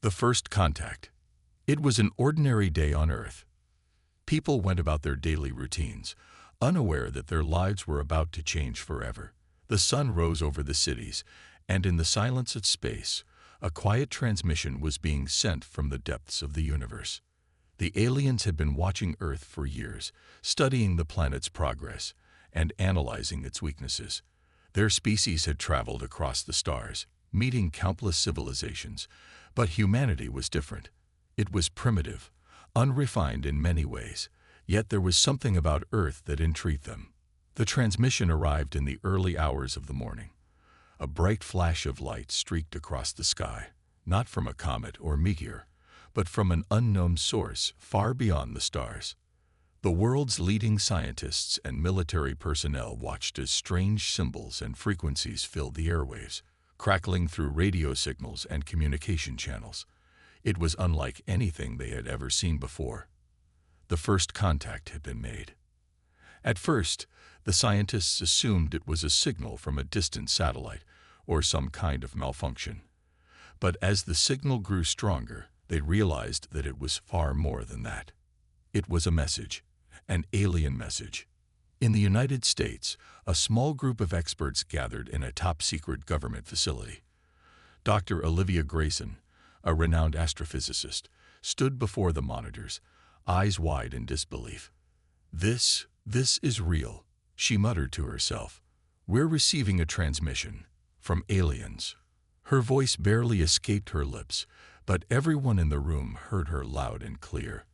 The first contact. It was an ordinary day on Earth. People went about their daily routines, unaware that their lives were about to change forever. The sun rose over the cities, and in the silence of space, a quiet transmission was being sent from the depths of the universe. The aliens had been watching Earth for years, studying the planet's progress and analyzing its weaknesses. Their species had traveled across the stars, meeting countless civilizations, but humanity was different. It was primitive, unrefined in many ways, yet there was something about Earth that intrigued them. The transmission arrived in the early hours of the morning. A bright flash of light streaked across the sky, not from a comet or meteor, but from an unknown source far beyond the stars. The world's leading scientists and military personnel watched as strange symbols and frequencies filled the airwaves, crackling through radio signals and communication channels. It was unlike anything they had ever seen before. The first contact had been made. At first, the scientists assumed it was a signal from a distant satellite or some kind of malfunction. But as the signal grew stronger, they realized that it was far more than that. It was a message, an alien message. In the United States, a small group of experts gathered in a top-secret government facility. Dr. Olivia Grayson, a renowned astrophysicist, stood before the monitors, eyes wide in disbelief. This is real," she muttered to herself. "We're receiving a transmission from aliens." Her voice barely escaped her lips, but everyone in the room heard her loud and clear.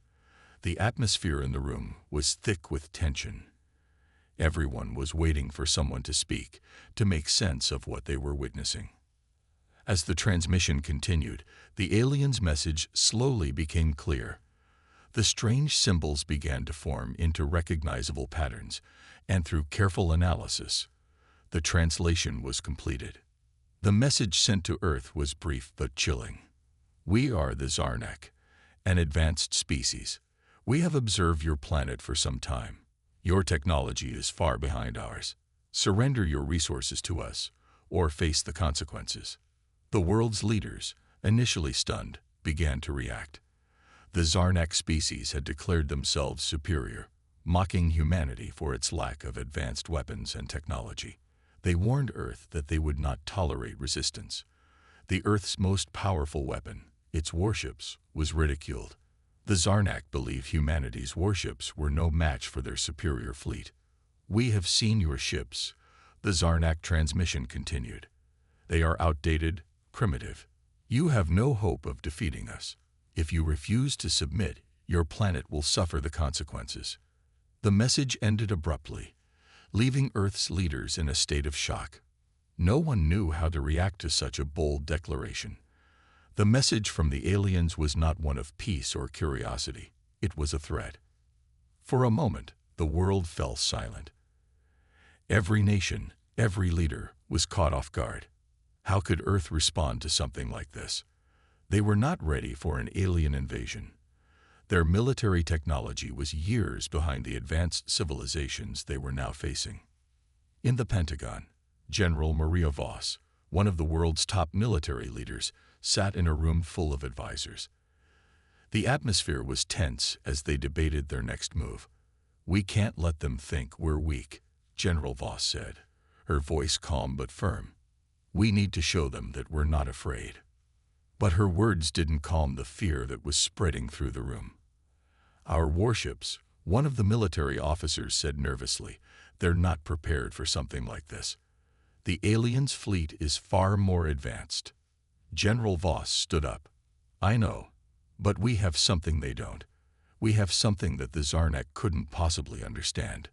The atmosphere in the room was thick with tension. Everyone was waiting for someone to speak, to make sense of what they were witnessing. As the transmission continued, the aliens' message slowly became clear. The strange symbols began to form into recognizable patterns, and through careful analysis, the translation was completed. The message sent to Earth was brief but chilling. "We are the Zarnak, an advanced species. We have observed your planet for some time. Your technology is far behind ours. Surrender your resources to us, or face the consequences." The world's leaders, initially stunned, began to react. The Zarnak species had declared themselves superior, mocking humanity for its lack of advanced weapons and technology. They warned Earth that they would not tolerate resistance. The Earth's most powerful weapon, its warships, was ridiculed. The Zarnak believed humanity's warships were no match for their superior fleet. "We have seen your ships," the Zarnak transmission continued. "They are outdated, primitive. You have no hope of defeating us. If you refuse to submit, your planet will suffer the consequences." The message ended abruptly, leaving Earth's leaders in a state of shock. No one knew how to react to such a bold declaration. The message from the aliens was not one of peace or curiosity. It was a threat. For a moment, the world fell silent. Every nation, every leader, was caught off guard. How could Earth respond to something like this? They were not ready for an alien invasion. Their military technology was years behind the advanced civilizations they were now facing. In the Pentagon, General Maria Voss, one of the world's top military leaders, sat in a room full of advisors. The atmosphere was tense as they debated their next move. "We can't let them think we're weak," General Voss said, her voice calm but firm. "We need to show them that we're not afraid." But her words didn't calm the fear that was spreading through the room. "Our warships," one of the military officers said nervously, "they're not prepared for something like this. The aliens' fleet is far more advanced." General Voss stood up. "I know, but we have something they don't. We have something that the Zarnak couldn't possibly understand."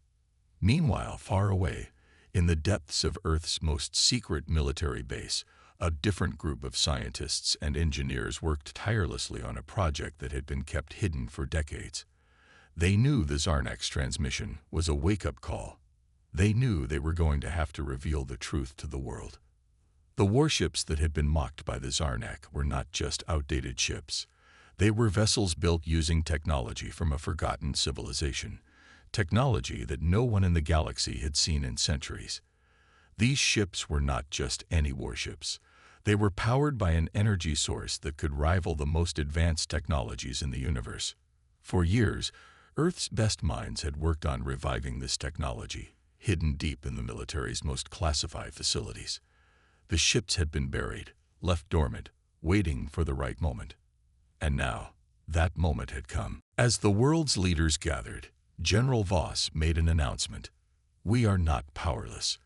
Meanwhile, far away, in the depths of Earth's most secret military base, a different group of scientists and engineers worked tirelessly on a project that had been kept hidden for decades. They knew the Zarnak's transmission was a wake-up call. They knew they were going to have to reveal the truth to the world. The warships that had been mocked by the Zarnak were not just outdated ships. They were vessels built using technology from a forgotten civilization, technology that no one in the galaxy had seen in centuries. These ships were not just any warships. They were powered by an energy source that could rival the most advanced technologies in the universe. For years, Earth's best minds had worked on reviving this technology, hidden deep in the military's most classified facilities. The ships had been buried, left dormant, waiting for the right moment. And now, that moment had come. As the world's leaders gathered, General Voss made an announcement. "We are not powerless.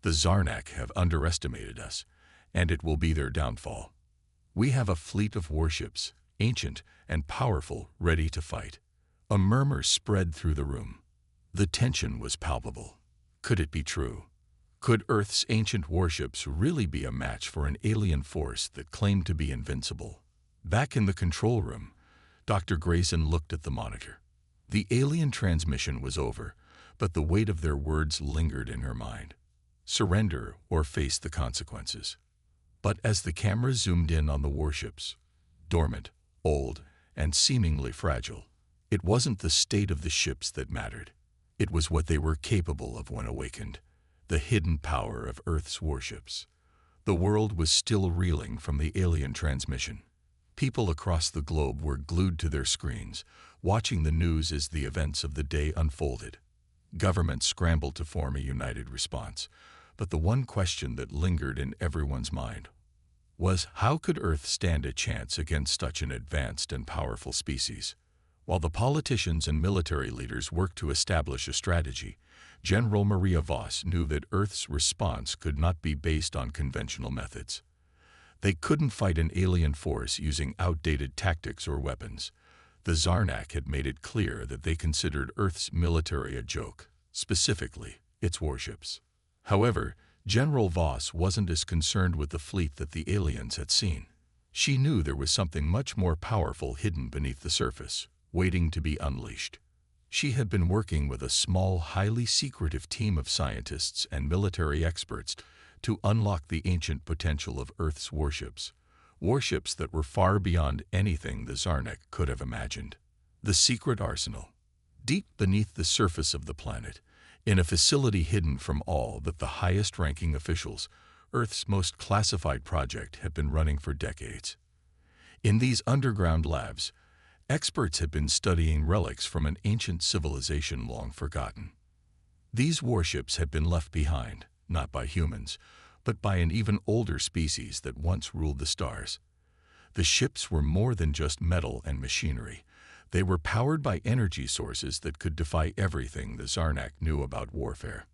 The Zarnak have underestimated us, and it will be their downfall. We have a fleet of warships, ancient and powerful, ready to fight." A murmur spread through the room. The tension was palpable. Could it be true? Could Earth's ancient warships really be a match for an alien force that claimed to be invincible? Back in the control room, Dr. Grayson looked at the monitor. The alien transmission was over, but the weight of their words lingered in her mind. Surrender or face the consequences. But as the camera zoomed in on the warships, dormant, old, and seemingly fragile, it wasn't the state of the ships that mattered. It was what they were capable of when awakened, the hidden power of Earth's warships. The world was still reeling from the alien transmission. People across the globe were glued to their screens, watching the news as the events of the day unfolded. Governments scrambled to form a united response, but the one question that lingered in everyone's mind was, how could Earth stand a chance against such an advanced and powerful species? While the politicians and military leaders worked to establish a strategy, General Maria Voss knew that Earth's response could not be based on conventional methods. They couldn't fight an alien force using outdated tactics or weapons. The Zarnak had made it clear that they considered Earth's military a joke, specifically its warships. However, General Voss wasn't as concerned with the fleet that the aliens had seen. She knew there was something much more powerful hidden beneath the surface, waiting to be unleashed. She had been working with a small, highly secretive team of scientists and military experts to unlock the ancient potential of Earth's warships, warships that were far beyond anything the Zarnak could have imagined. The secret arsenal, deep beneath the surface of the planet, in a facility hidden from all but the highest-ranking officials, Earth's most classified project had been running for decades. In these underground labs, experts had been studying relics from an ancient civilization long forgotten. These warships had been left behind, not by humans, but by an even older species that once ruled the stars. The ships were more than just metal and machinery. They were powered by energy sources that could defy everything the Zarnak knew about warfare.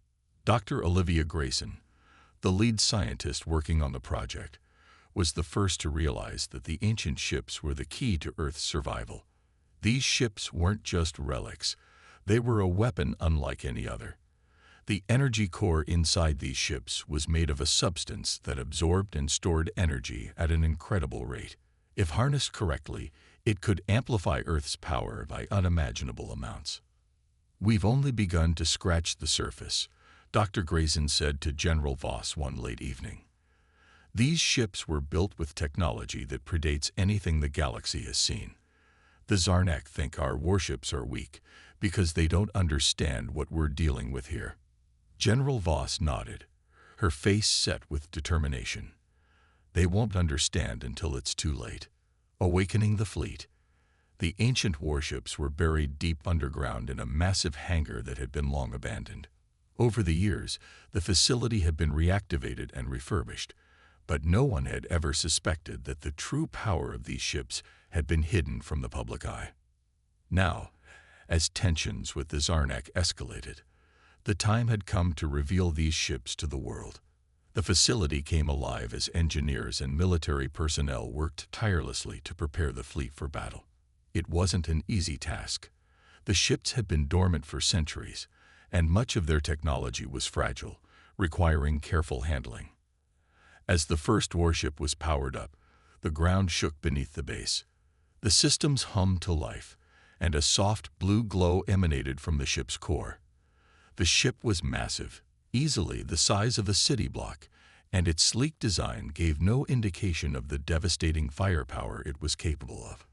Dr. Olivia Grayson, the lead scientist working on the project, was the first to realize that the ancient ships were the key to Earth's survival. These ships weren't just relics. They were a weapon unlike any other. The energy core inside these ships was made of a substance that absorbed and stored energy at an incredible rate. If harnessed correctly, it could amplify Earth's power by unimaginable amounts. "We've only begun to scratch the surface," Dr. Grayson said to General Voss one late evening. These ships were built with technology that predates anything the galaxy has seen. The Zarnak think our warships are weak because they don't understand what we're dealing with here. General Voss nodded, her face set with determination. They won't understand until it's too late. Awakening the fleet. The ancient warships were buried deep underground in a massive hangar that had been long abandoned. Over the years, the facility had been reactivated and refurbished, but no one had ever suspected that the true power of these ships had been hidden from the public eye. Now, as tensions with the Zarnak escalated, the time had come to reveal these ships to the world. The facility came alive as engineers and military personnel worked tirelessly to prepare the fleet for battle. It wasn't an easy task. The ships had been dormant for centuries, and much of their technology was fragile, requiring careful handling. As the first warship was powered up, the ground shook beneath the base. The systems hummed to life, and a soft blue glow emanated from the ship's core. The ship was massive, easily the size of a city block, and its sleek design gave no indication of the devastating firepower it was capable of.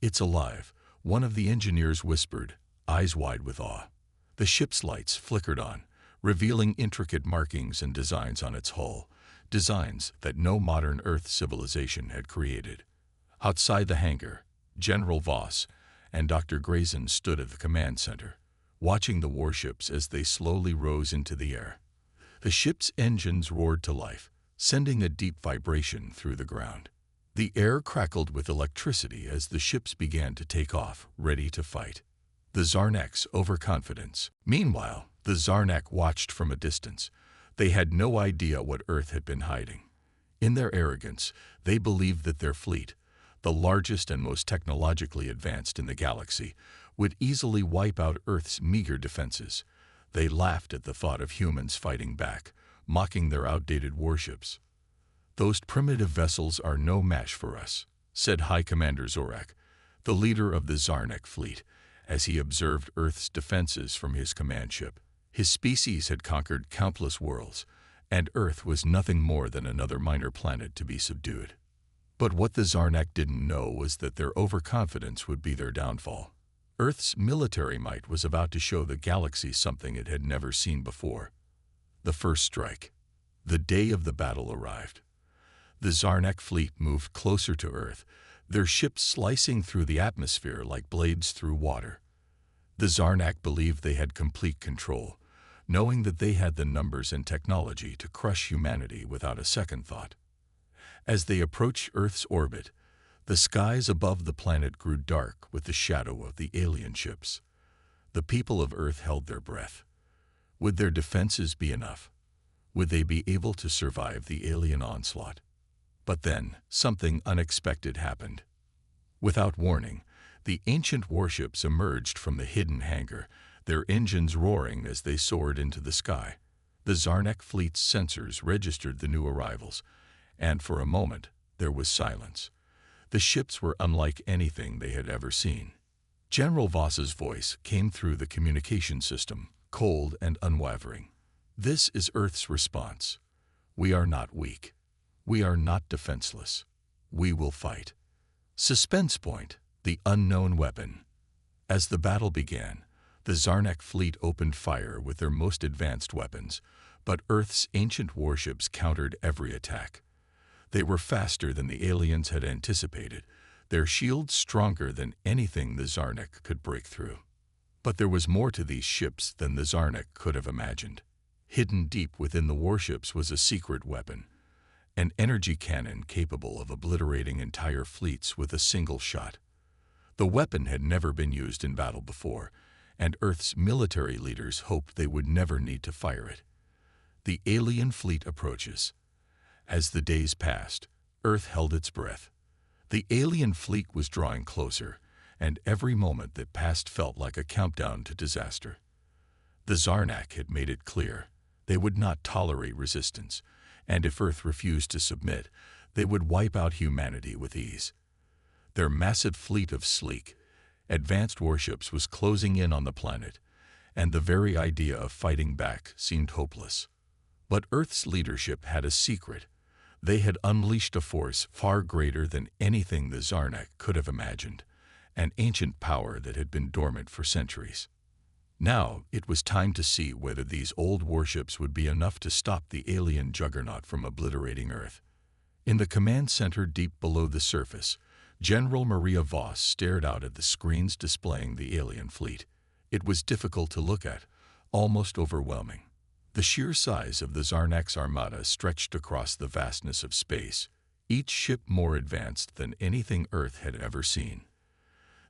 "It's alive," one of the engineers whispered, eyes wide with awe. The ship's lights flickered on, revealing intricate markings and designs on its hull, designs that no modern Earth civilization had created. Outside the hangar, General Voss and Dr. Grayson stood at the command center, watching the warships as they slowly rose into the air. The ship's engines roared to life, sending a deep vibration through the ground. The air crackled with electricity as the ships began to take off, ready to fight. The Zarnak's overconfidence. Meanwhile, the Zarnak watched from a distance. They had no idea what Earth had been hiding. In their arrogance, they believed that their fleet, the largest and most technologically advanced in the galaxy, would easily wipe out Earth's meager defenses. They laughed at the thought of humans fighting back, mocking their outdated warships. "Those primitive vessels are no match for us," said High Commander Zorak, the leader of the Zarnak fleet, as he observed Earth's defenses from his command ship. His species had conquered countless worlds, and Earth was nothing more than another minor planet to be subdued. But what the Zarnak didn't know was that their overconfidence would be their downfall. Earth's military might was about to show the galaxy something it had never seen before. The first strike. The day of the battle arrived. The Zarnak fleet moved closer to Earth, their ships slicing through the atmosphere like blades through water. The Zarnak believed they had complete control, knowing that they had the numbers and technology to crush humanity without a second thought. As they approached Earth's orbit, the skies above the planet grew dark with the shadow of the alien ships. The people of Earth held their breath. Would their defenses be enough? Would they be able to survive the alien onslaught? But then, something unexpected happened. Without warning, the ancient warships emerged from the hidden hangar, their engines roaring as they soared into the sky. The Zarnak fleet's sensors registered the new arrivals, and for a moment, there was silence. The ships were unlike anything they had ever seen. General Voss's voice came through the communication system, cold and unwavering. "This is Earth's response. We are not weak. We are not defenseless. We will fight." Suspense point, the unknown weapon. As the battle began, the Zarnak fleet opened fire with their most advanced weapons, but Earth's ancient warships countered every attack. They were faster than the aliens had anticipated, their shields stronger than anything the Zarnak could break through. But there was more to these ships than the Zarnak could have imagined. Hidden deep within the warships was a secret weapon, an energy cannon capable of obliterating entire fleets with a single shot. The weapon had never been used in battle before, and Earth's military leaders hoped they would never need to fire it. The alien fleet approaches. As the days passed, Earth held its breath. The alien fleet was drawing closer, and every moment that passed felt like a countdown to disaster. The Zarnak had made it clear they would not tolerate resistance, and if Earth refused to submit, they would wipe out humanity with ease. Their massive fleet of sleek, advanced warships was closing in on the planet, and the very idea of fighting back seemed hopeless. But Earth's leadership had a secret. They had unleashed a force far greater than anything the Zarnak could have imagined, an ancient power that had been dormant for centuries. Now it was time to see whether these old warships would be enough to stop the alien juggernaut from obliterating Earth. In the command center deep below the surface, General Maria Voss stared out at the screens displaying the alien fleet. It was difficult to look at, almost overwhelming. The sheer size of the Zarnak's armada stretched across the vastness of space, each ship more advanced than anything Earth had ever seen.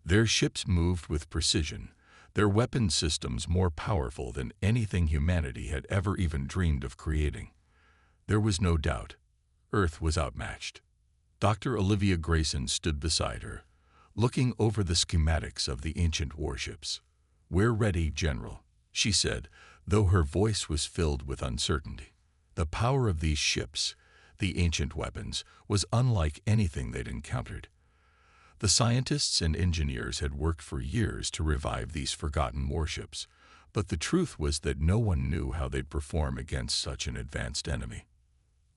Their ships moved with precision, their weapon systems more powerful than anything humanity had ever even dreamed of creating. There was no doubt, Earth was outmatched. Dr. Olivia Grayson stood beside her, looking over the schematics of the ancient warships. "We're ready, General," she said, though her voice was filled with uncertainty. The power of these ships, the ancient weapons, was unlike anything they'd encountered. The scientists and engineers had worked for years to revive these forgotten warships, but the truth was that no one knew how they'd perform against such an advanced enemy.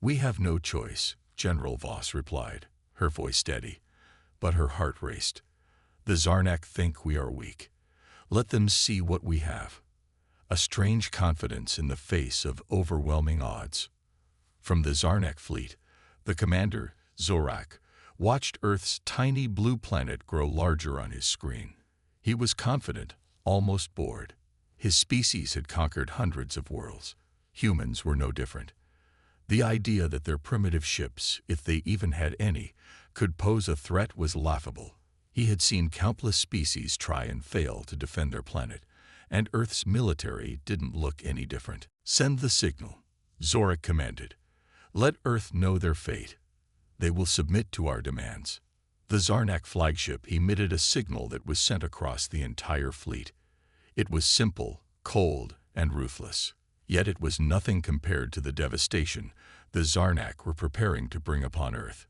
"We have no choice," General Voss replied, her voice steady, but her heart raced. "The Zarnak think we are weak. Let them see what we have." A strange confidence in the face of overwhelming odds. From the Zarnak fleet, the commander, Zorak, watched Earth's tiny blue planet grow larger on his screen. He was confident, almost bored. His species had conquered hundreds of worlds. Humans were no different. The idea that their primitive ships, if they even had any, could pose a threat was laughable. He had seen countless species try and fail to defend their planet, and Earth's military didn't look any different. "Send the signal," Zorak commanded. "Let Earth know their fate. They will submit to our demands." The Zarnak flagship emitted a signal that was sent across the entire fleet. It was simple, cold, and ruthless. Yet it was nothing compared to the devastation the Zarnak were preparing to bring upon Earth.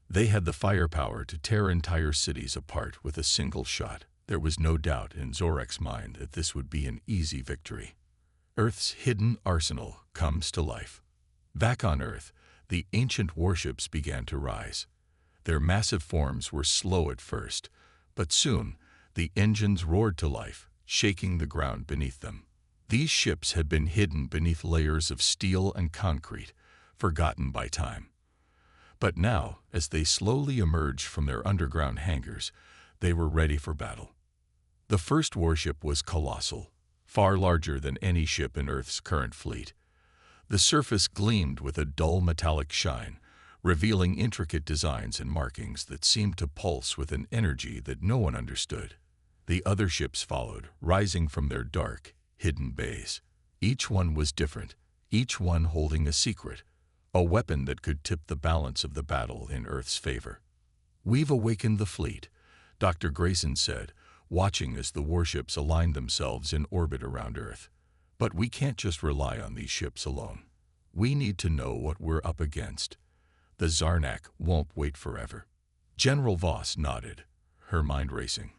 They had the firepower to tear entire cities apart with a single shot. There was no doubt in Zorak's mind that this would be an easy victory. Earth's hidden arsenal comes to life. Back on Earth, the ancient warships began to rise. Their massive forms were slow at first, but soon the engines roared to life, shaking the ground beneath them. These ships had been hidden beneath layers of steel and concrete, forgotten by time. But now, as they slowly emerged from their underground hangars, they were ready for battle. The first warship was colossal, far larger than any ship in Earth's current fleet. The surface gleamed with a dull metallic shine, revealing intricate designs and markings that seemed to pulse with an energy that no one understood. The other ships followed, rising from their dark, hidden bays. Each one was different, each one holding a secret, a weapon that could tip the balance of the battle in Earth's favor. "We've awakened the fleet," Dr. Grayson said, watching as the warships aligned themselves in orbit around Earth. "But we can't just rely on these ships alone. We need to know what we're up against. The Zarnak won't wait forever." General Voss nodded, her mind racing.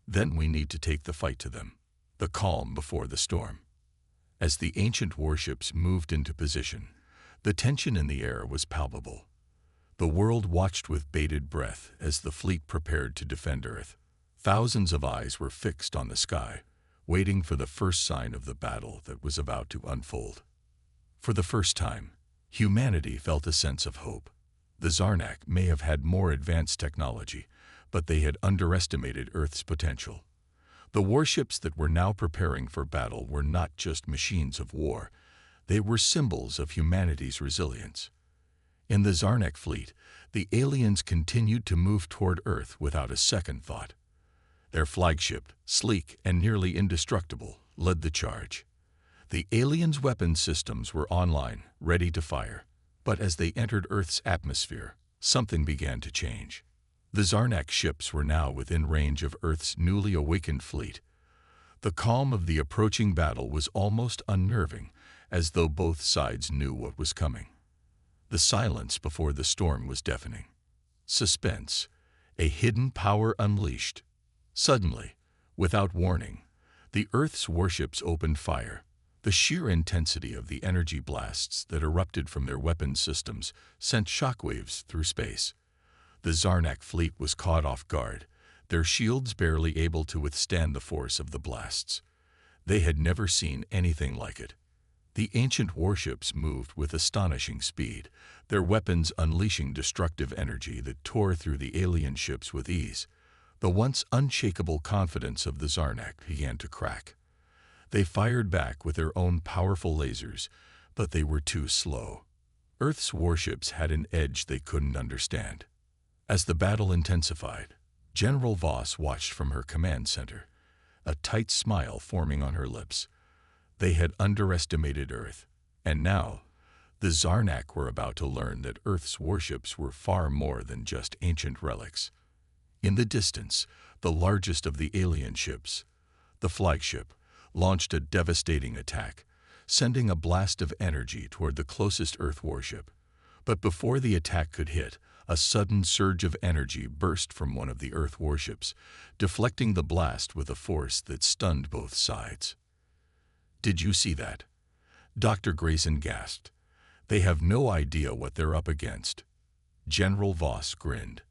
"Then we need to take the fight to them." The calm before the storm. As the ancient warships moved into position, the tension in the air was palpable. The world watched with bated breath as the fleet prepared to defend Earth. Thousands of eyes were fixed on the sky, waiting for the first sign of the battle that was about to unfold. For the first time, humanity felt a sense of hope. The Zarnak may have had more advanced technology, but they had underestimated Earth's potential. The warships that were now preparing for battle were not just machines of war. They were symbols of humanity's resilience. In the Zarnak fleet, the aliens continued to move toward Earth without a second thought. Their flagship, sleek and nearly indestructible, led the charge. The aliens' weapon systems were online, ready to fire. But as they entered Earth's atmosphere, something began to change. The Zarnak ships were now within range of Earth's newly awakened fleet. The calm of the approaching battle was almost unnerving, as though both sides knew what was coming. The silence before the storm was deafening. Suspense, a hidden power unleashed. Suddenly, without warning, the Earth's warships opened fire. The sheer intensity of the energy blasts that erupted from their weapon systems sent shockwaves through space. The Zarnak fleet was caught off guard, their shields barely able to withstand the force of the blasts. They had never seen anything like it. The ancient warships moved with astonishing speed, their weapons unleashing destructive energy that tore through the alien ships with ease. The once unshakable confidence of the Zarnak began to crack. They fired back with their own powerful lasers, but they were too slow. Earth's warships had an edge they couldn't understand. As the battle intensified, General Voss watched from her command center, a tight smile forming on her lips. They had underestimated Earth, and now the Zarnak were about to learn that Earth's warships were far more than just ancient relics. In the distance, the largest of the alien ships, the flagship, launched a devastating attack, sending a blast of energy toward the closest Earth warship. But before the attack could hit, a sudden surge of energy burst from one of the Earth warships, deflecting the blast with a force that stunned both sides. "Did you see that?" Dr. Grayson gasped. "They have no idea what they're up against." General Voss grinned.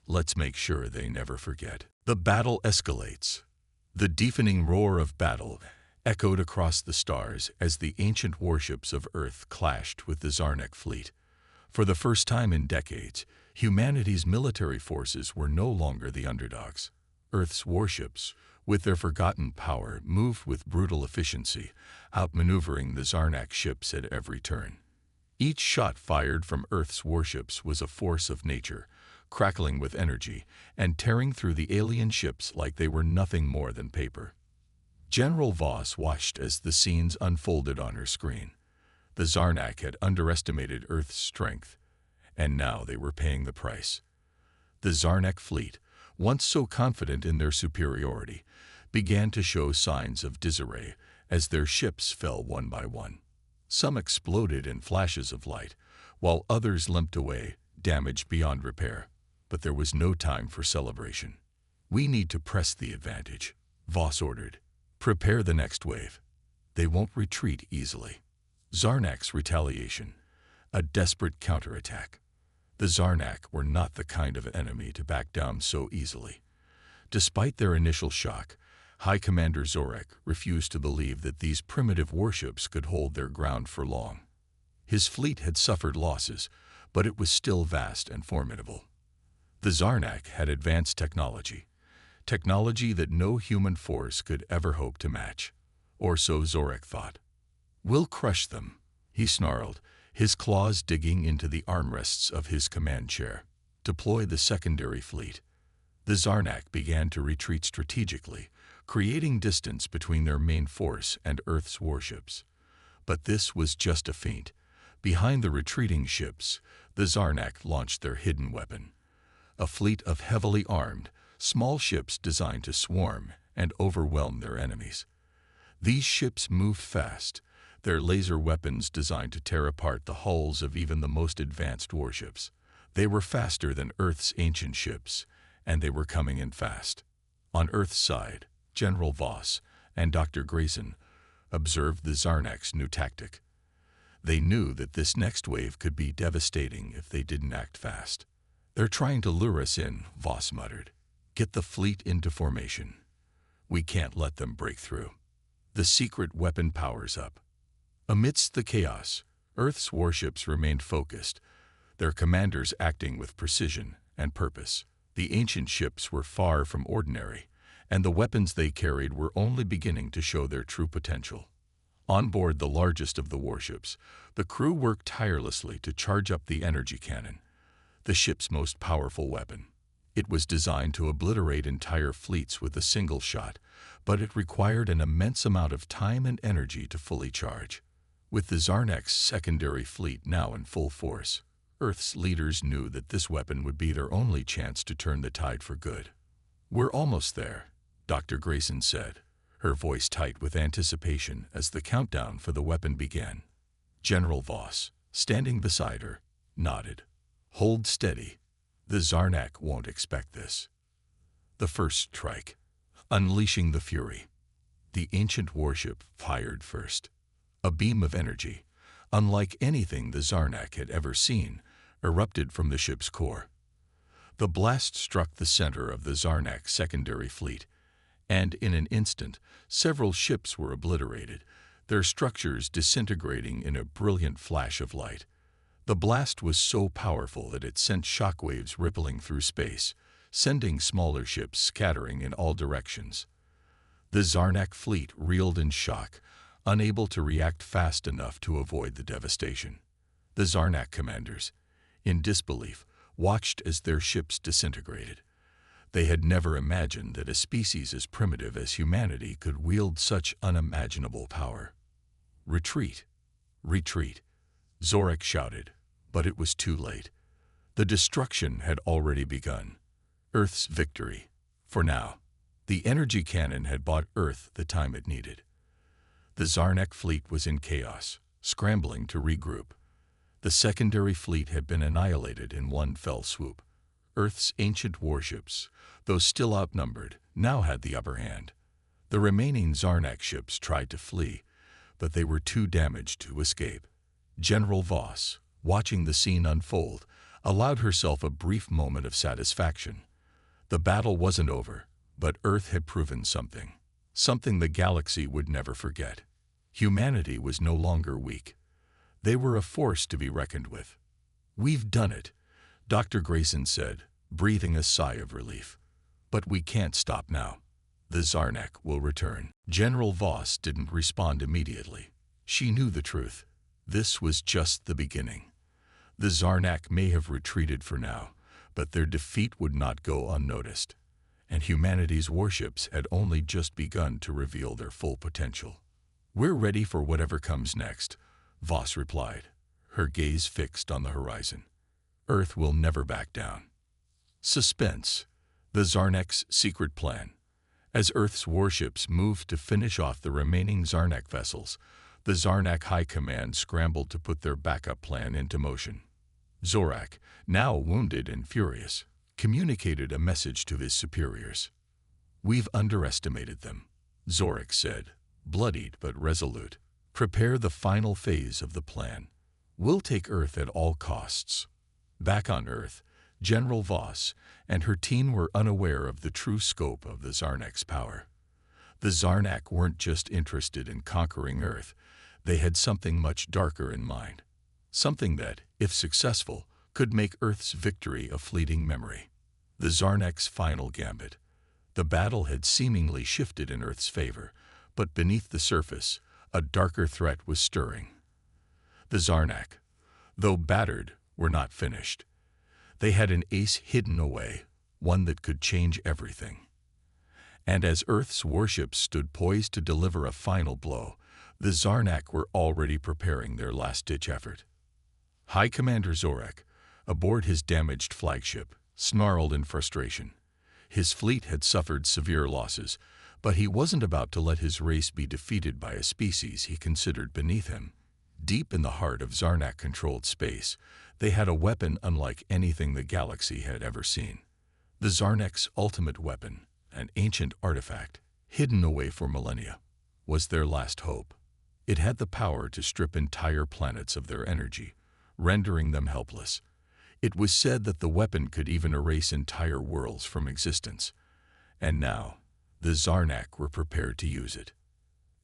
"Let's make sure they never forget." The battle escalates. The deafening roar of battle echoed across the stars as the ancient warships of Earth clashed with the Zarnak fleet. For the first time in decades, humanity's military forces were no longer the underdogs. Earth's warships, with their forgotten power, moved with brutal efficiency, outmaneuvering the Zarnak ships at every turn. Each shot fired from Earth's warships was a force of nature, crackling with energy and tearing through the alien ships like they were nothing more than paper. General Voss watched as the scenes unfolded on her screen. The Zarnak had underestimated Earth's strength, and now they were paying the price. The Zarnak fleet, once so confident in their superiority, began to show signs of disarray as their ships fell one by one. Some exploded in flashes of light, while others limped away, damaged beyond repair. But there was no time for celebration. "We need to press the advantage," Voss ordered. "Prepare the next wave. They won't retreat easily." Zarnak's retaliation, a desperate counterattack. The Zarnak were not the kind of enemy to back down so easily. Despite their initial shock, High Commander Zorek refused to believe that these primitive warships could hold their ground for long. His fleet had suffered losses, but it was still vast and formidable. The Zarnak had advanced technology that no human force could ever hope to match, or so Zorek thought. "We'll crush them," he snarled, his claws digging into the armrests of his command chair. "Deploy the secondary fleet." The Zarnak began to retreat strategically, creating distance between their main force and Earth's warships. But this was just a feint. Behind the retreating ships, the Zarnak launched their hidden weapon. A fleet of heavily armed, small ships designed to swarm and overwhelm their enemies. These ships moved fast, their laser weapons designed to tear apart the hulls of even the most advanced warships. They were faster than Earth's ancient ships, and they were coming in fast. On Earth's side, General Voss and Dr. Grayson observed the Zarnak's new tactic. They knew that this next wave could be devastating if they didn't act fast. "They're trying to lure us in," Voss muttered. "Get the fleet into formation. We can't let them break through." The secret weapon powers up. Amidst the chaos, Earth's warships remained focused, their commanders acting with precision and purpose. The ancient ships were far from ordinary, and the weapons they carried were only beginning to show their true potential. On board the largest of the warships, the crew worked tirelessly to charge up the energy cannon, the ship's most powerful weapon. It was designed to obliterate entire fleets with a single shot, but it required an immense amount of time and energy to fully charge. With the Zarnak's secondary fleet now in full force, Earth's leaders knew that this weapon would be their only chance to turn the tide for good. "We're almost there," Dr. Grayson said, her voice tight with anticipation as the countdown for the weapon began. General Voss, standing beside her, nodded. "Hold steady. The Zarnak won't expect this." The first strike, unleashing the fury. The ancient warship fired first. A beam of energy, unlike anything the Zarnak had ever seen, erupted from the ship's core. The blast struck the center of the Zarnak's secondary fleet, and in an instant, several ships were obliterated, their structures disintegrating in a brilliant flash of light. The blast was so powerful that it sent shockwaves rippling through space, sending smaller ships scattering in all directions. The Zarnak fleet reeled in shock, unable to react fast enough to avoid the devastation. The Zarnak commanders, in disbelief, watched as their ships disintegrated. They had never imagined that a species as primitive as humanity could wield such unimaginable power. "Retreat! Retreat!" Zorek shouted, but it was too late. The destruction had already begun. Earth's victory. For now, the energy cannon had bought Earth the time it needed. The Zarnak fleet was in chaos, scrambling to regroup. The secondary fleet had been annihilated in one fell swoop. Earth's ancient warships, though still outnumbered, now had the upper hand. The remaining Zarnak ships tried to flee, but they were too damaged to escape. General Voss, watching the scene unfold, allowed herself a brief moment of satisfaction. The battle wasn't over, but Earth had proven something the galaxy would never forget. Humanity was no longer weak. They were a force to be reckoned with. "We've done it," Dr. Grayson said, breathing a sigh of relief. "But we can't stop now. The Zarnak will return." General Voss didn't respond immediately. She knew the truth. This was just the beginning. The Zarnak may have retreated for now, but their defeat would not go unnoticed. And humanity's warships had only just begun to reveal their full potential. "We're ready for whatever comes next," Voss replied, her gaze fixed on the horizon. "Earth will never back down." Suspense. The Zarnak's secret plan. As Earth's warships moved to finish off the remaining Zarnak vessels, the Zarnak High Command scrambled to put their backup plan into motion. Zorak, now wounded and furious, communicated a message to his superiors. "We've underestimated them," Zorak said, bloodied but resolute. "Prepare the final phase of the plan. We'll take Earth at all costs." Back on Earth, General Voss and her team were unaware of the true scope of the Zarnak's power. The Zarnak weren't just interested in conquering Earth. They had something much darker in mind. Something that, if successful, could make Earth's victory a fleeting memory. The Zarnak's final gambit. The battle had seemingly shifted in Earth's favor, but beneath the surface, a darker threat was stirring. The Zarnak, though battered, were not finished. They had an ace hidden away, one that could change everything. And as Earth's warships stood poised to deliver a final blow, the Zarnak were already preparing their last-ditch effort. High Commander Zorak, aboard his damaged flagship, snarled in frustration. His fleet had suffered severe losses, but he wasn't about to let his race be defeated by a species he considered beneath him. Deep in the heart of Zarnak-controlled space, they had a weapon unlike anything the galaxy had ever seen. The Zarnak's ultimate weapon, an ancient artifact, hidden away for millennia, was their last hope. It had the power to strip entire planets of their energy, rendering them helpless. It was said that the weapon could even erase entire worlds from existence. And now, the Zarnak were prepared to use it.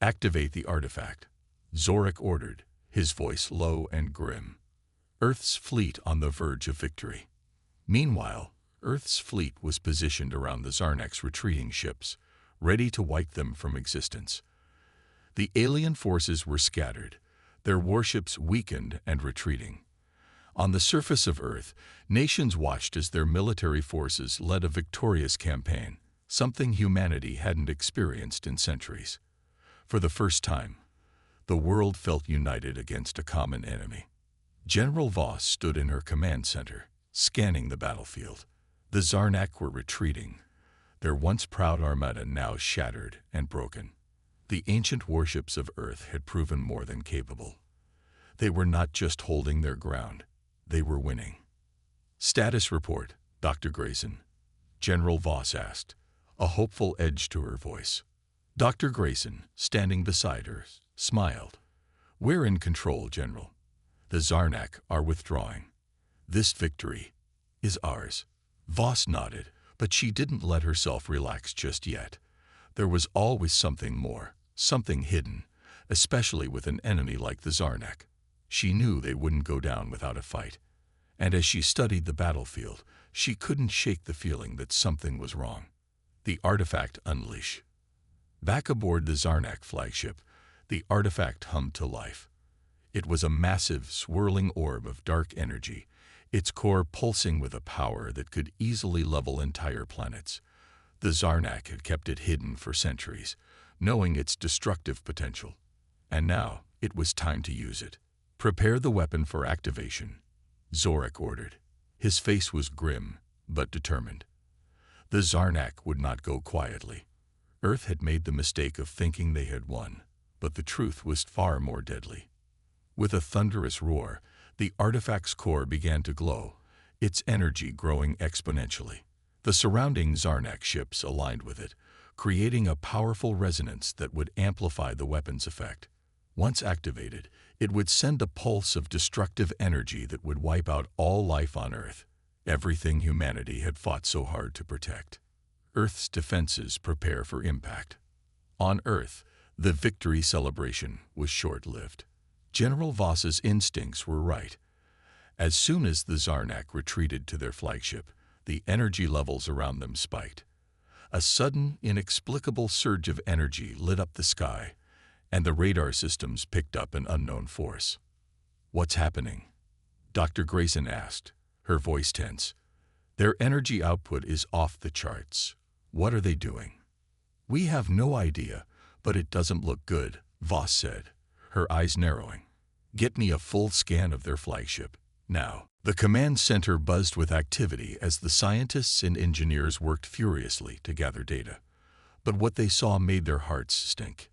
"Activate the artifact," Zorak ordered, his voice low and grim. Earth's fleet on the verge of victory. Meanwhile, Earth's fleet was positioned around the Zarnak's retreating ships, ready to wipe them from existence. The alien forces were scattered, their warships weakened and retreating. On the surface of Earth, nations watched as their military forces led a victorious campaign, something humanity hadn't experienced in centuries. For the first time, the world felt united against a common enemy. General Voss stood in her command center, scanning the battlefield. The Zarnak were retreating, their once proud armada now shattered and broken. The ancient warships of Earth had proven more than capable. They were not just holding their ground, they were winning. "Status report, Dr. Grayson," General Voss asked, a hopeful edge to her voice. Dr. Grayson, standing beside her, smiled. "We're in control, General. The Zarnak are withdrawing. This victory is ours." Voss nodded, but she didn't let herself relax just yet. There was always something more, something hidden, especially with an enemy like the Zarnak. She knew they wouldn't go down without a fight. And as she studied the battlefield, she couldn't shake the feeling that something was wrong. The artifact unleash. Back aboard the Zarnak flagship, the artifact hummed to life. It was a massive, swirling orb of dark energy, its core pulsing with a power that could easily level entire planets. The Zarnak had kept it hidden for centuries, knowing its destructive potential. And now, it was time to use it. "Prepare the weapon for activation," Zorak ordered. His face was grim, but determined. The Zarnak would not go quietly. Earth had made the mistake of thinking they had won, but the truth was far more deadly. With a thunderous roar, the artifact's core began to glow, its energy growing exponentially. The surrounding Zarnak ships aligned with it, creating a powerful resonance that would amplify the weapon's effect. Once activated, it would send a pulse of destructive energy that would wipe out all life on Earth, everything humanity had fought so hard to protect. Earth's defenses prepare for impact. On Earth, the victory celebration was short-lived. General Voss's instincts were right. As soon as the Zarnak retreated to their flagship, the energy levels around them spiked. A sudden, inexplicable surge of energy lit up the sky, and the radar systems picked up an unknown force. "What's happening?" Dr. Grayson asked, her voice tense. "Their energy output is off the charts. What are they doing?" "We have no idea, but it doesn't look good," Voss said, her eyes narrowing. "Get me a full scan of their flagship, now." The command center buzzed with activity as the scientists and engineers worked furiously to gather data. But what they saw made their hearts stink.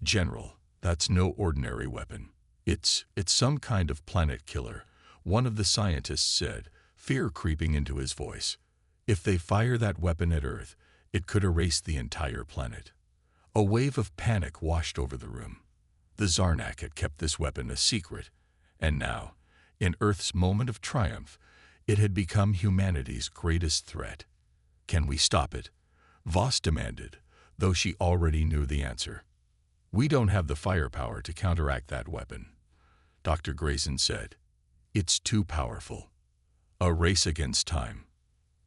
"General, that's no ordinary weapon. It's some kind of planet killer," one of the scientists said, fear creeping into his voice. "If they fire that weapon at Earth, it could erase the entire planet." A wave of panic washed over the room. The Zarnak had kept this weapon a secret, and now, in Earth's moment of triumph, it had become humanity's greatest threat. "Can we stop it?" Voss demanded, though she already knew the answer. "We don't have the firepower to counteract that weapon," Dr. Grayson said. "It's too powerful. A race against time."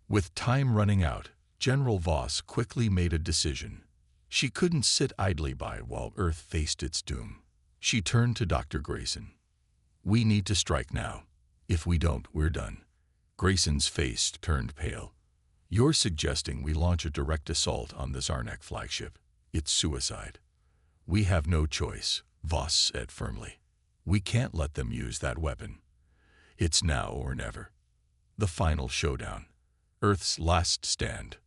With time running out, General Voss quickly made a decision. She couldn't sit idly by while Earth faced its doom. She turned to Dr. Grayson. "We need to strike now. If we don't, we're done." Grayson's face turned pale. "You're suggesting we launch a direct assault on the Zarnak flagship. It's suicide." "We have no choice," Voss said firmly. "We can't let them use that weapon. It's now or never. The final showdown. Earth's last stand."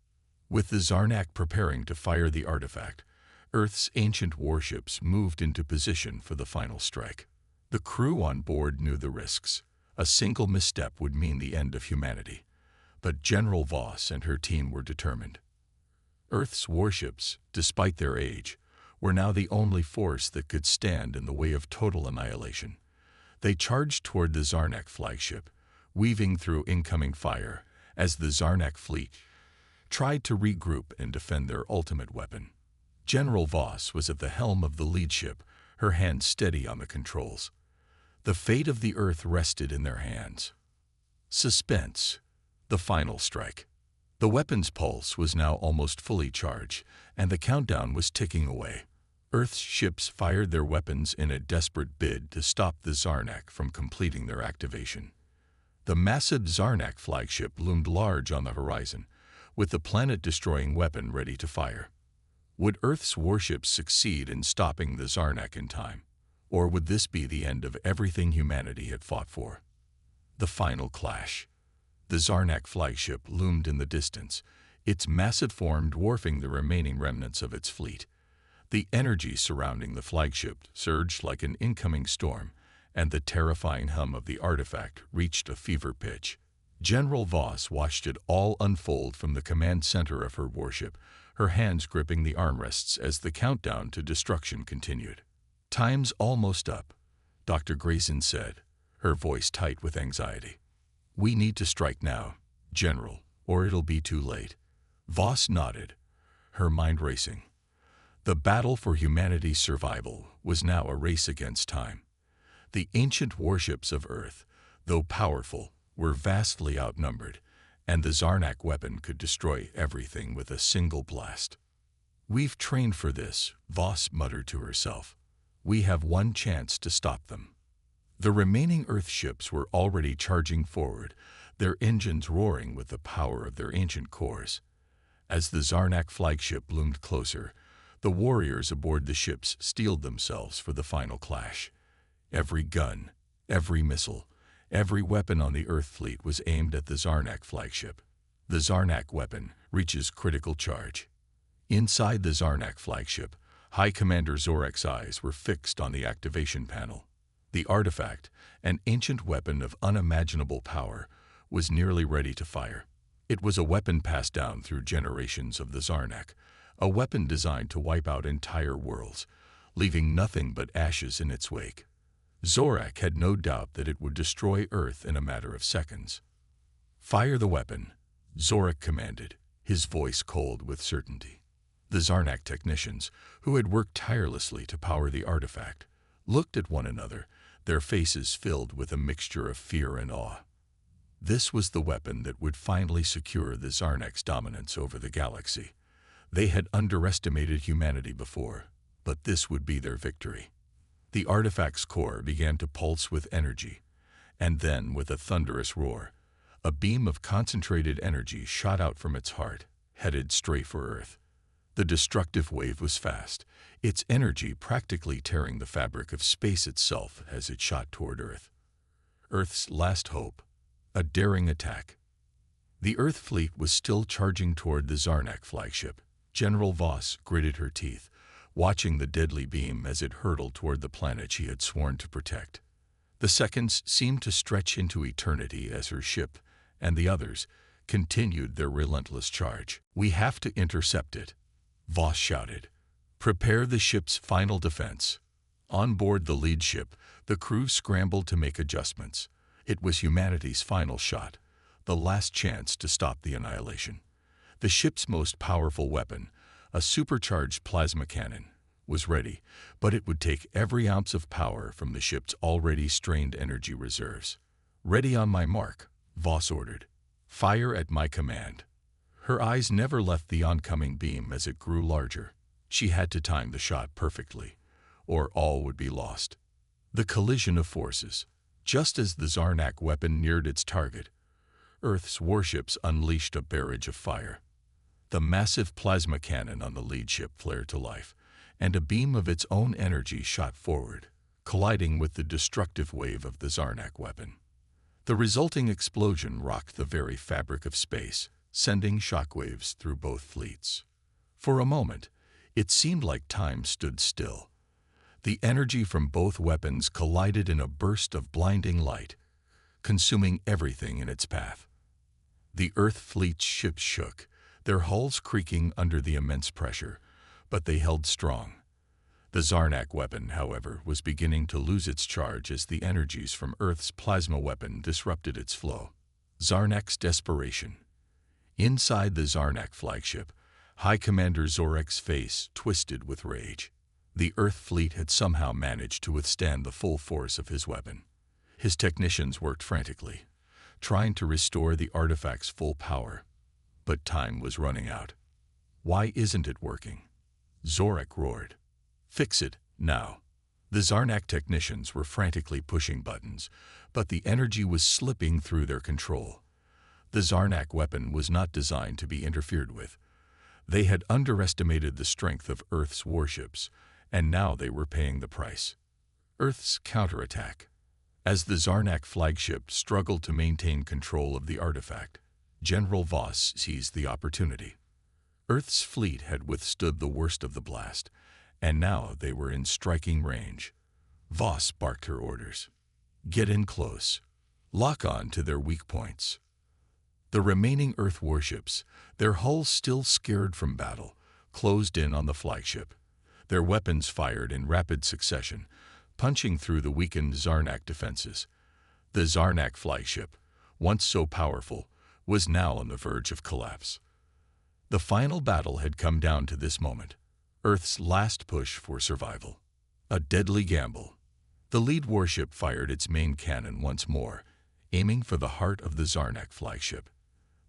With the Zarnak preparing to fire the artifact, Earth's ancient warships moved into position for the final strike. The crew on board knew the risks. A single misstep would mean the end of humanity. But General Voss and her team were determined. Earth's warships, despite their age, were now the only force that could stand in the way of total annihilation. They charged toward the Zarnak flagship, weaving through incoming fire as the Zarnak fleet tried to regroup and defend their ultimate weapon. General Voss was at the helm of the lead ship, her hands steady on the controls. The fate of the Earth rested in their hands. Suspense. The final strike. The weapon's pulse was now almost fully charged, and the countdown was ticking away. Earth's ships fired their weapons in a desperate bid to stop the Zarnak from completing their activation. The massive Zarnak flagship loomed large on the horizon, with the planet-destroying weapon ready to fire. Would Earth's warships succeed in stopping the Zarnak in time? Or would this be the end of everything humanity had fought for? The final clash. The Zarnak flagship loomed in the distance, its massive form dwarfing the remaining remnants of its fleet. The energy surrounding the flagship surged like an incoming storm, and the terrifying hum of the artifact reached a fever pitch. General Voss watched it all unfold from the command center of her warship, her hands gripping the armrests as the countdown to destruction continued. "Time's almost up," Dr. Grayson said, her voice tight with anxiety. "We need to strike now, General, or it'll be too late." Voss nodded, her mind racing. The battle for humanity's survival was now a race against time. The ancient warships of Earth, though powerful, were vastly outnumbered, and the Zarnak weapon could destroy everything with a single blast. "We've trained for this," Voss muttered to herself. "We have one chance to stop them." The remaining Earth ships were already charging forward, their engines roaring with the power of their ancient cores. As the Zarnak flagship loomed closer, the warriors aboard the ships steeled themselves for the final clash. Every gun, every missile, every weapon on the Earth fleet was aimed at the Zarnak flagship. The Zarnak weapon reaches critical charge. Inside the Zarnak flagship, High Commander Zorek's eyes were fixed on the activation panel. The artifact, an ancient weapon of unimaginable power, was nearly ready to fire. It was a weapon passed down through generations of the Zarnak, a weapon designed to wipe out entire worlds, leaving nothing but ashes in its wake. Zorek had no doubt that it would destroy Earth in a matter of seconds. "Fire the weapon," Zorek commanded, his voice cold with certainty. The Zarnak technicians, who had worked tirelessly to power the artifact, looked at one another, their faces filled with a mixture of fear and awe. This was the weapon that would finally secure the Zarnak's dominance over the galaxy. They had underestimated humanity before, but this would be their victory. The artifact's core began to pulse with energy, and then, with a thunderous roar, a beam of concentrated energy shot out from its heart, headed straight for Earth. The destructive wave was fast, its energy practically tearing the fabric of space itself as it shot toward Earth. Earth's last hope, a daring attack. The Earth fleet was still charging toward the Zarnak flagship. General Voss gritted her teeth, watching the deadly beam as it hurtled toward the planet she had sworn to protect. The seconds seemed to stretch into eternity as her ship and the others continued their relentless charge. "We have to intercept it," Voss shouted. "Prepare the ship's final defense." On board the lead ship, the crew scrambled to make adjustments. It was humanity's final shot, the last chance to stop the annihilation. The ship's most powerful weapon, a supercharged plasma cannon, was ready, but it would take every ounce of power from the ship's already strained energy reserves. "Ready on my mark," Voss ordered. "Fire at my command." Her eyes never left the oncoming beam as it grew larger. She had to time the shot perfectly, or all would be lost. The collision of forces. Just as the Zarnak weapon neared its target, Earth's warships unleashed a barrage of fire. The massive plasma cannon on the lead ship flared to life, and a beam of its own energy shot forward, colliding with the destructive wave of the Zarnak weapon. The resulting explosion rocked the very fabric of space, sending shockwaves through both fleets. For a moment, it seemed like time stood still. The energy from both weapons collided in a burst of blinding light, consuming everything in its path. The Earth fleet's ships shook, their hulls creaking under the immense pressure, but they held strong. The Zarnak weapon, however, was beginning to lose its charge as the energies from Earth's plasma weapon disrupted its flow. Zarnak's desperation. Inside the Zarnak flagship, High Commander Zorek's face twisted with rage. The Earth fleet had somehow managed to withstand the full force of his weapon. His technicians worked frantically, trying to restore the artifact's full power. But time was running out. "Why isn't it working?" Zorek roared. "Fix it, now." The Zarnak technicians were frantically pushing buttons, but the energy was slipping through their control. The Zarnak weapon was not designed to be interfered with. They had underestimated the strength of Earth's warships, and now they were paying the price. Earth's counterattack. As the Zarnak flagship struggled to maintain control of the artifact, General Voss seized the opportunity. Earth's fleet had withstood the worst of the blast, and now they were in striking range. Voss barked her orders. "Get in close. Lock on to their weak points." The remaining Earth warships, their hulls still scared from battle, closed in on the flagship. Their weapons fired in rapid succession, punching through the weakened Zarnak defenses. The Zarnak flagship, once so powerful, was now on the verge of collapse. The final battle had come down to this moment, Earth's last push for survival. A deadly gamble. The lead warship fired its main cannon once more, aiming for the heart of the Zarnak flagship.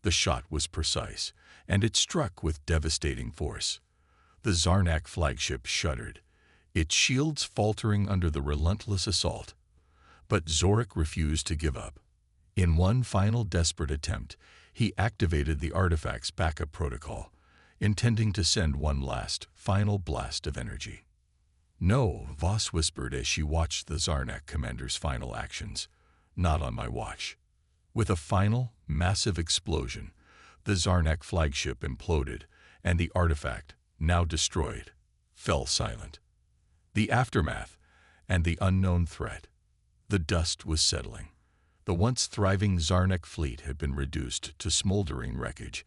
The shot was precise, and it struck with devastating force. The Zarnak flagship shuddered, its shields faltering under the relentless assault. But Zorek refused to give up. In one final desperate attempt, he activated the artifact's backup protocol, intending to send one last, final blast of energy. "No," Voss whispered as she watched the Zarnak commander's final actions. "Not on my watch." With a final, massive explosion, the Zarnak flagship imploded, and the artifact, now destroyed, fell silent. The aftermath and the unknown threat. The dust was settling. The once thriving Zarnak fleet had been reduced to smoldering wreckage,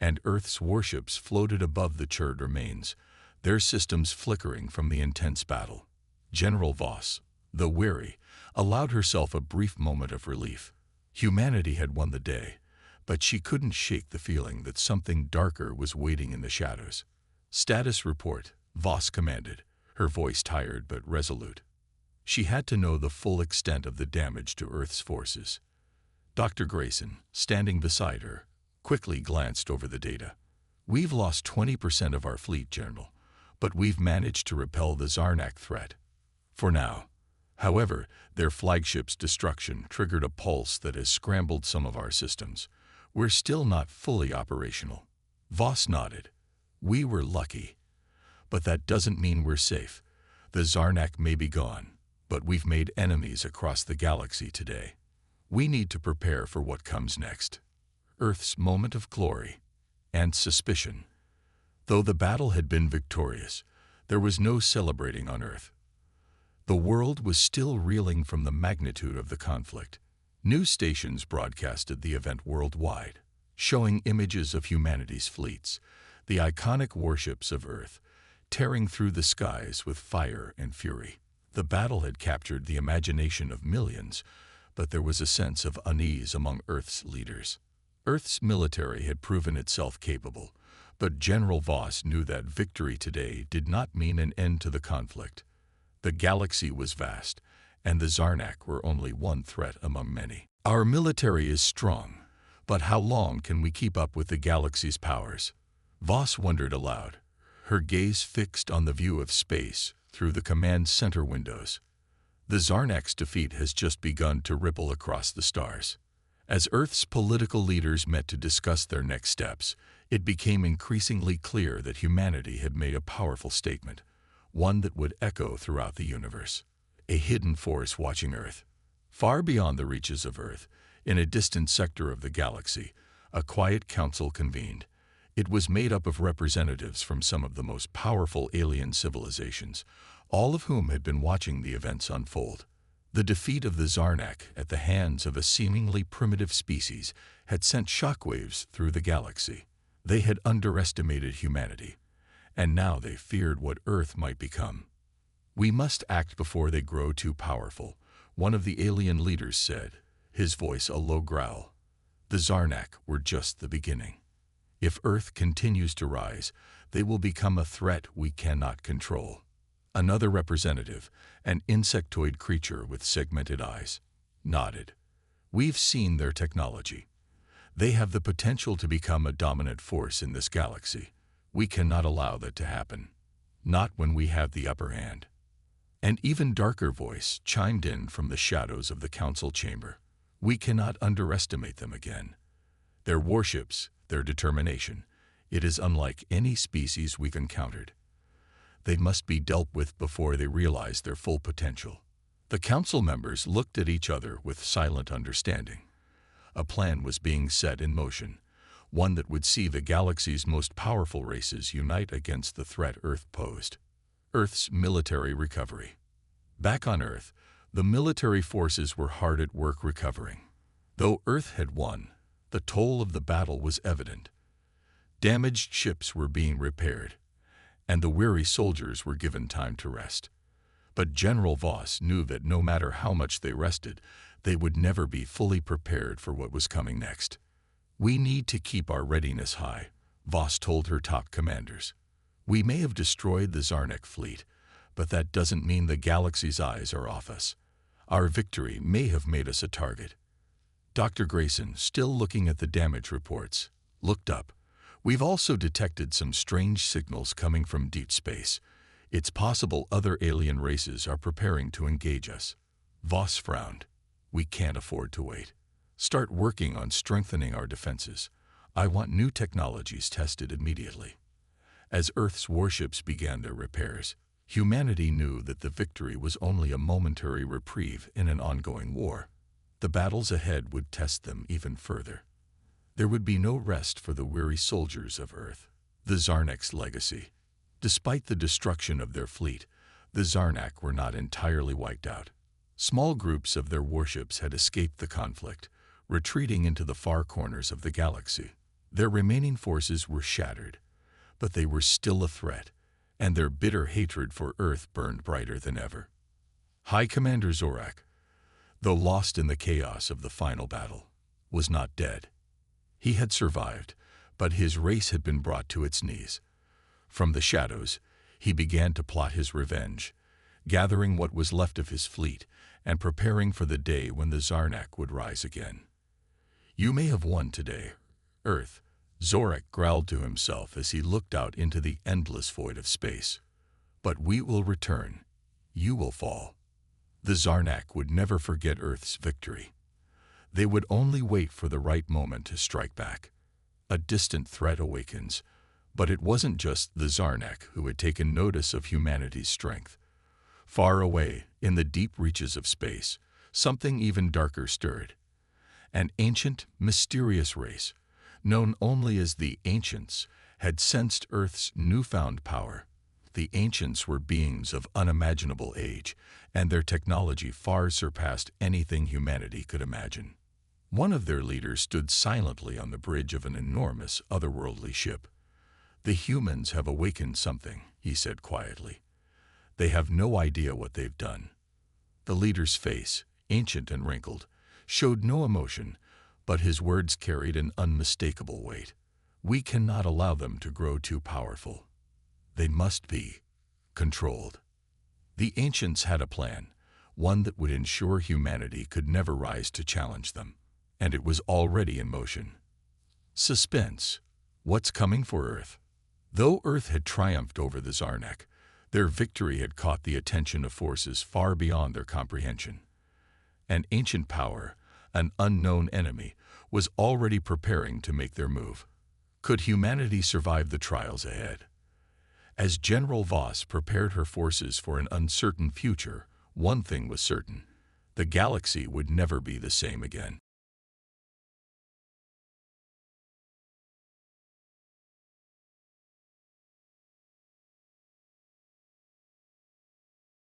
and Earth's warships floated above the charred remains, their systems flickering from the intense battle. General Voss, though weary, allowed herself a brief moment of relief. Humanity had won the day, but she couldn't shake the feeling that something darker was waiting in the shadows. "Status report," Voss commanded, her voice tired but resolute. She had to know the full extent of the damage to Earth's forces. Dr. Grayson, standing beside her, quickly glanced over the data. "We've lost 20% of our fleet, General, but we've managed to repel the Zarnak threat. For now. However, their flagship's destruction triggered a pulse that has scrambled some of our systems. We're still not fully operational." Voss nodded. "We were lucky. But that doesn't mean we're safe. The Zarnak may be gone, but we've made enemies across the galaxy today. We need to prepare for what comes next. Earth's moment of glory and suspicion." Though the battle had been victorious, there was no celebrating on Earth. The world was still reeling from the magnitude of the conflict. News stations broadcasted the event worldwide, showing images of humanity's fleets, the iconic warships of Earth, tearing through the skies with fire and fury. The battle had captured the imagination of millions, but there was a sense of unease among Earth's leaders. Earth's military had proven itself capable, but General Voss knew that victory today did not mean an end to the conflict. The galaxy was vast, and the Zarnak were only one threat among many. "Our military is strong, but how long can we keep up with the galaxy's powers?" Voss wondered aloud, her gaze fixed on the view of space through the command center windows. The Zarnak's defeat has just begun to ripple across the stars. As Earth's political leaders met to discuss their next steps, it became increasingly clear that humanity had made a powerful statement, one that would echo throughout the universe. A hidden force watching Earth. Far beyond the reaches of Earth, in a distant sector of the galaxy, a quiet council convened. It was made up of representatives from some of the most powerful alien civilizations, all of whom had been watching the events unfold. The defeat of the Zarnak at the hands of a seemingly primitive species had sent shockwaves through the galaxy. They had underestimated humanity, and now they feared what Earth might become. "We must act before they grow too powerful," one of the alien leaders said, his voice a low growl. "The Zarnak were just the beginning. If Earth continues to rise, they will become a threat we cannot control." Another representative, an insectoid creature with segmented eyes, nodded. "We've seen their technology. They have the potential to become a dominant force in this galaxy. We cannot allow that to happen. Not when we have the upper hand." An even darker voice chimed in from the shadows of the council chamber. "We cannot underestimate them again. Their warships, their determination, it is unlike any species we've encountered. They must be dealt with before they realize their full potential." The council members looked at each other with silent understanding. A plan was being set in motion, one that would see the galaxy's most powerful races unite against the threat Earth posed. Earth's military recovery. Back on Earth, the military forces were hard at work recovering. Though Earth had won, the toll of the battle was evident. Damaged ships were being repaired, and the weary soldiers were given time to rest. But General Voss knew that no matter how much they rested, they would never be fully prepared for what was coming next. "We need to keep our readiness high," Voss told her top commanders. "We may have destroyed the Zarnak fleet, but that doesn't mean the galaxy's eyes are off us. Our victory may have made us a target." Dr. Grayson, still looking at the damage reports, looked up. "We've also detected some strange signals coming from deep space. It's possible other alien races are preparing to engage us." Voss frowned. "We can't afford to wait. Start working on strengthening our defenses. I want new technologies tested immediately." As Earth's warships began their repairs, humanity knew that the victory was only a momentary reprieve in an ongoing war. The battles ahead would test them even further. There would be no rest for the weary soldiers of Earth. The Zarnak's legacy. Despite the destruction of their fleet, the Zarnak were not entirely wiped out. Small groups of their warships had escaped the conflict, retreating into the far corners of the galaxy. Their remaining forces were shattered, but they were still a threat, and their bitter hatred for Earth burned brighter than ever. High Commander Zorak, though lost in the chaos of the final battle, was not dead. He had survived, but his race had been brought to its knees. From the shadows, he began to plot his revenge, gathering what was left of his fleet and preparing for the day when the Zarnak would rise again. "You may have won today, Earth," Zorak growled to himself as he looked out into the endless void of space. "But we will return. You will fall." The Zarnak would never forget Earth's victory. They would only wait for the right moment to strike back. A distant threat awakens, but it wasn't just the Zarnak who had taken notice of humanity's strength. Far away, in the deep reaches of space, something even darker stirred. An ancient, mysterious race, known only as the Ancients, had sensed Earth's newfound power. The Ancients were beings of unimaginable age, and their technology far surpassed anything humanity could imagine. One of their leaders stood silently on the bridge of an enormous, otherworldly ship. "The humans have awakened something," he said quietly. "They have no idea what they've done." The leader's face, ancient and wrinkled, showed no emotion, but his words carried an unmistakable weight. "We cannot allow them to grow too powerful. They must be controlled." The Ancients had a plan, one that would ensure humanity could never rise to challenge them, and it was already in motion. Suspense. What's coming for Earth? Though Earth had triumphed over the Zarnak, their victory had caught the attention of forces far beyond their comprehension. An ancient power, an unknown enemy, was already preparing to make their move. Could humanity survive the trials ahead? As General Voss prepared her forces for an uncertain future, one thing was certain: the galaxy would never be the same again.